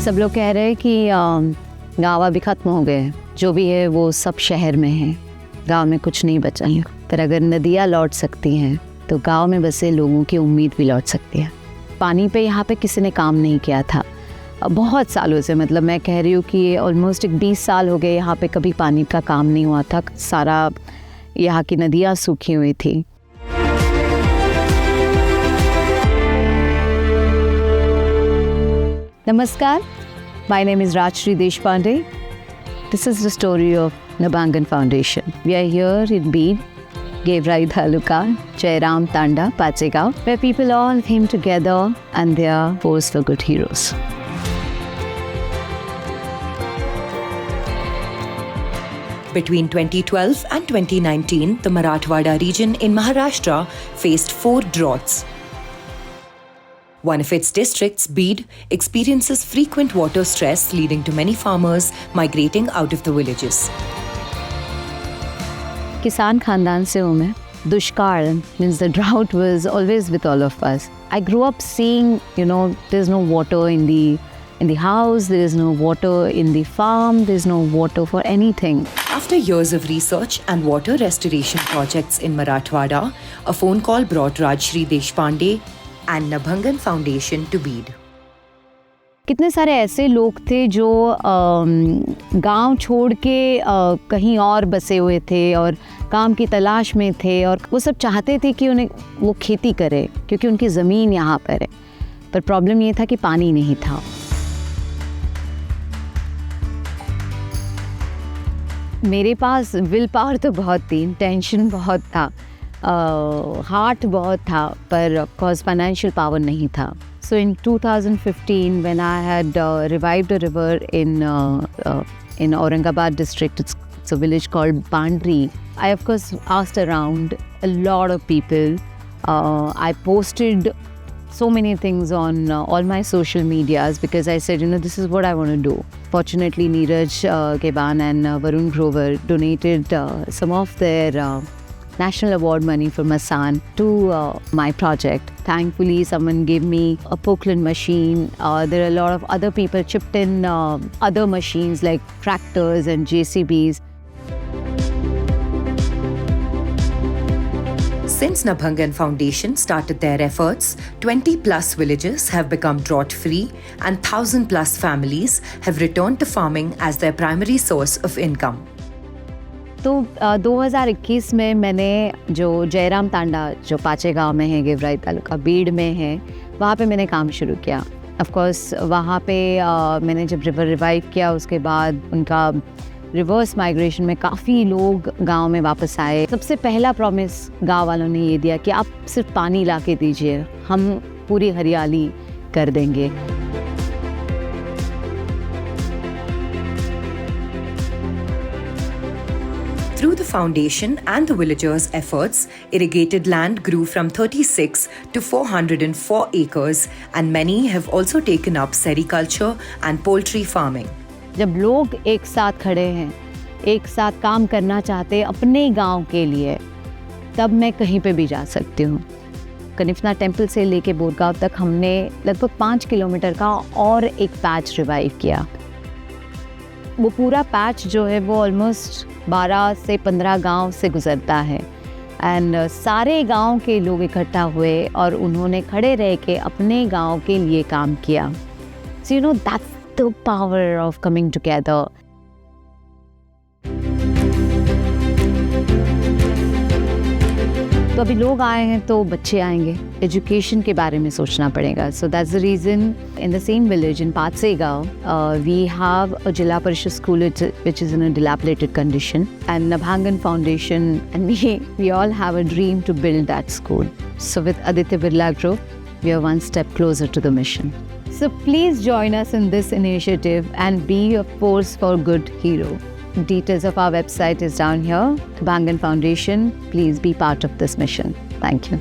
सब लोग कह रहे हैं कि गाँव अभी ख़त्म हो गए हैं, जो भी है वो सब शहर में है, गांव में कुछ नहीं बचा है। पर अगर नदियाँ लौट सकती हैं तो गांव में बसे लोगों की उम्मीद भी लौट सकती है। पानी पे यहाँ पे किसी ने काम नहीं किया था बहुत सालों से, मतलब मैं कह रही हूँ कि ऑलमोस्ट 20 साल हो गए यहाँ पे कभी पानी का काम नहीं हुआ था। सारा यहाँ की नदियाँ सूखी हुई थी। Namaskar, my name is Rajshri Deshpande. This is the story of Nabhangan Foundation. We are here in Beed, Gevrai Taluka, Jairam Tanda, Pachegaon, where people all came together and they are force for good heroes. Between 2012 and 2019, the Marathwada region in Maharashtra faced 4 droughts. One of its districts, Beed, experiences frequent water stress, leading to many farmers migrating out of the villages. किसान खानदान से हूँ मैं। दुष्काल means the drought was always with all of us. I grew up seeing, there's no water in the house, there is no water in the farm, there's no water for anything. After years of research and water restoration projects in Marathwada, a phone call brought Rajshri Deshpande and Nabhangan Foundation to Beed. कितने सारे ऐसे लोग थे जो गांव छोड़ के कहीं और बसे हुए थे और काम की तलाश में थे, और वो सब चाहते थे कि उन्हें वो खेती करे क्योंकि उनकी ज़मीन यहाँ पर है। पर प्रॉब्लम ये था कि पानी नहीं था। मेरे पास विल पावर तो बहुत थी, टेंशन बहुत था, हार्ट बहुत था, पर ऑफ कोर्स फाइनेंशियल पावर नहीं था। So in 2015, when I had revived a river in Aurangabad district, it's a village called Bandri, I of course asked around a lot of people. I posted so many things on all my social medias because I said, this is what I want to do. Fortunately, Neeraj Keban and Varun Grover donated some of their National Award money from Masan to my project. Thankfully, someone gave me a Poklin machine. There are a lot of other people chipped in other machines like tractors and JCBs. Since Nabhangan Foundation started their efforts, 20 plus villages have become drought free and 1,000 plus families have returned to farming as their primary source of income. तो 2021 में मैंने जो जयराम तांडा जो पाचेगांव में है, गेवराई तालुका बीड में है, वहाँ पे मैंने काम शुरू किया। ऑफ कोर्स वहाँ पे मैंने जब रिवर रिवाइव किया उसके बाद उनका रिवर्स माइग्रेशन में काफ़ी लोग गांव में वापस आए। सबसे पहला प्रॉमिस गांव वालों ने ये दिया कि आप सिर्फ पानी ला के दीजिए, हम पूरी हरियाली कर देंगे। Through the foundation and the villagers' efforts, irrigated land grew from 36 to 404 acres, and many have also taken up sericulture and poultry farming. जब लोग एक साथ खड़े हैं, एक साथ काम करना चाहते हैं अपने गांव के लिए, तब मैं कहीं पे भी जा सकती हूँ। कनिफना टेम्पल से लेके बोरगांव तक हमने लगभग 5 किलोमीटर का और एक पैच रिवाइव किया। वो पूरा पैच जो है वो ऑलमोस्ट 12 से 15 गांव से गुजरता है एंड सारे गांव के लोग इकट्ठा हुए और उन्होंने खड़े रह के अपने गांव के लिए काम किया। So that's the power of coming together. तो अभी लोग आए हैं तो बच्चे आएंगे, एजुकेशन के बारे में सोचना पड़ेगा। So that's the reason in the same village in Pachegaon we have a zilla parishad school which is in a dilapidated condition, and Nabhangan Foundation and we all have a dream to build that school. So with Aditya Birla Group, we are one step closer to the mission. So please join us in this initiative and be a force for good hero. Details of our website is down here. Nabhangan Foundation, please be part of this mission. Thank you.